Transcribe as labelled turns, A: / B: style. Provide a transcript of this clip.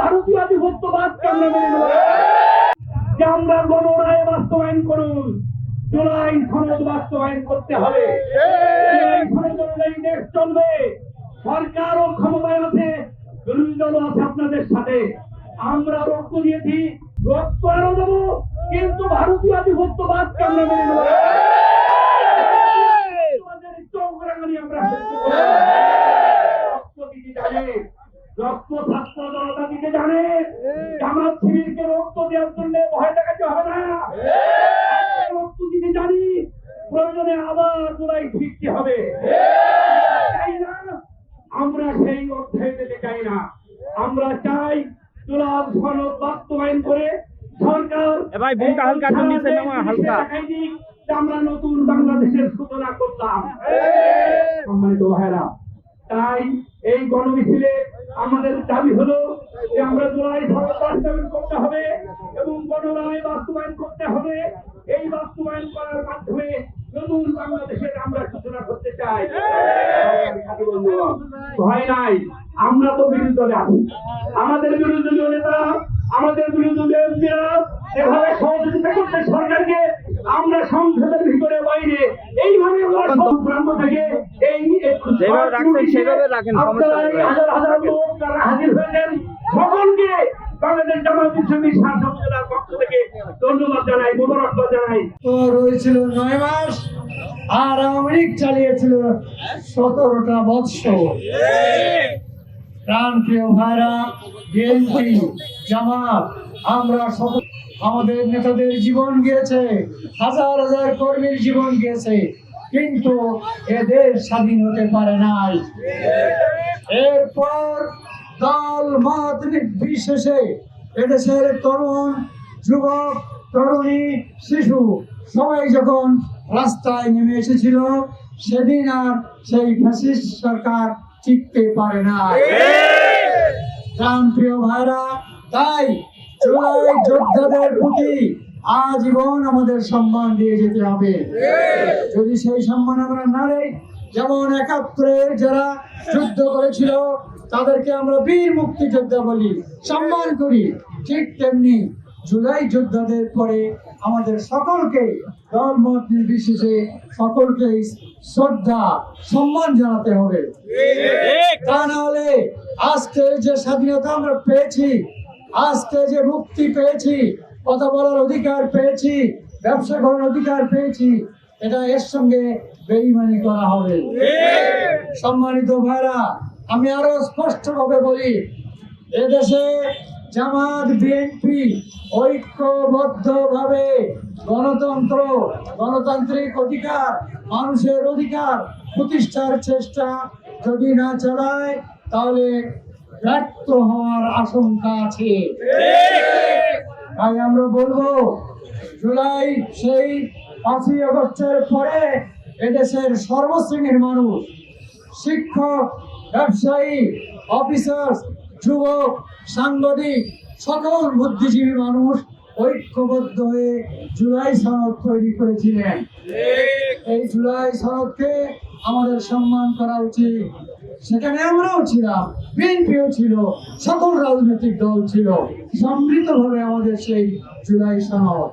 A: ভারতীয় আধিপত্যবাদকে আমরা মেনে নেব যে আমরা গণরায় বাস্তবায়ন করুন, জুলাই সনদ বাস্তবায়ন করতে হবে। জুলাই সনদ অনুযায়ী দেশ চলবে। সরকারও ক্ষমতায় আছে, বিরোধী দলও আছে আপনাদের সাথে। আমরা রক্ত দিয়েছি, রক্ত আরো দেবো, কিন্তু ভারতীয় আধিপত্যবাদকে আমরা মেনে নেব। রক্ত ছাত্র জনতা দিতে জানে, জামাত শিবিরকে রক্ত দেওয়ার জন্য ভয় দেখাতে হবে না। রক্ত দিতে জানি, প্রয়োজনে আবার জুলাই ফিরতে হবে। চাই না, আমরা সেই অধ্যায় যেতে চাই না। আমরা চাই জুলাই সনদ বাস্তবায়ন করে সরকার আমরা নতুন বাংলাদেশের সূচনা করলাম। সম্মানিত ভাইরা, তাই এই গণমিছিলে আমাদের দাবি হলো যে আমরা জুলাই সনদ বাস্তবায়ন করতে হবে এবং গণরায় বাস্তবায়ন করতে হবে। এই বাস্তবায়ন করার মাধ্যমে নতুন বাংলাদেশের আমরা সূচনা করতে চাই। ভয় নাই, আমরা তো বিরোধী দলে আছি। আমাদের বিরোধী দলীয় নেতা, আমাদের বিরোধী দলীয় এমপিরা এভাবে সহযোগিতা করতে সরকারকে, আমরা সংসদের ভিতরে বাইরে এইভাবে প্রান্ত থেকে এই হাজার হাজার লোক যারা হাজির হয়েছেন সকলকে বাংলাদেশ জামাত ইসলামী শাসক উপজেলার পক্ষ থেকে ধন্যবাদ জানাই, মোবারকবাদ জানাই।
B: তো রয়েছিল 9 মাস আর আওয়ামী লীগ চালিয়েছিল 17টা বৎসর। প্রাণপ্রিয় ভাইরা, বিএনপি, জামাত, আমরা আমাদের নেতাদের জীবন গিয়েছে, হাজার হাজার কর্মীর জীবন গিয়েছে, কিন্তু এদের স্বাধীন হতে পারে নাই। এরপর দল মত নির্বিশেষে এদেশের তরুণ, যুবক, তরুণী, শিশু সবাই যখন রাস্তায় নেমে এসেছিল, সেদিন আর সেই ফ্যাসিস্ট সরকার টিকতে পারে না। প্রিয় ভাইরা, তাই জুলাই যোদ্ধাদের প্রতি আজীবন আমাদের সম্মান দিয়ে যেতে হবে। যদি সেই সম্মান আমরা না দেই, যেমন 71-এর যারা যুদ্ধ করেছিল তাদেরকে আমরা বীর মুক্তিযোদ্ধা বলি, সম্মান করি, ঠিক তেমনি জুলাই যোদ্ধাদের পরে আমাদের সকলকে দল মত নির্বিশেষে সকলকে শ্রদ্ধা সম্মান জানাতে হবে। তা না হলে আজকে যে স্বাধীনতা আমরা পেয়েছি, আজকে যে মুক্তি পেয়েছি, কথা বলার অধিকার পেয়েছি, ব্যবসা করার অধিকার পেয়েছি, এটা এর সঙ্গে বেঈমানি করা হবে। সম্মানিত ভাইরা, আমি আরো স্পষ্টভাবে বলি, এদেশে জামাত বিএনপি ঐক্যবদ্ধভাবে গণতন্ত্র, গণতান্ত্রিক অধিকার, মানুষের অধিকার প্রতিষ্ঠার চেষ্টা যদি না চালায়, তাহলে ব্যর্থ হওয়ার আশঙ্কা আছে। তাই আমরা বলবো, জুলাই সেই 5ই আগস্টের পরে এদেশের সর্বশ্রেণীর মানুষ, শিক্ষক, ব্যবসায়ী, অফিসার, যুবক, সাংবাদিক, সকল বুদ্ধিজীবী মানুষ ঐক্যবদ্ধ হয়ে জুলাই সনদ তৈরি করেছিলেন। এই জুলাই সনদকে আমাদের সম্মান করা উচিত। সেখানে আমরাও ছিলাম, বিএনপিও ছিল, সকল রাজনৈতিক দল ছিল, সম্মিলিতভাবে আমাদের সেই জুলাই সনদ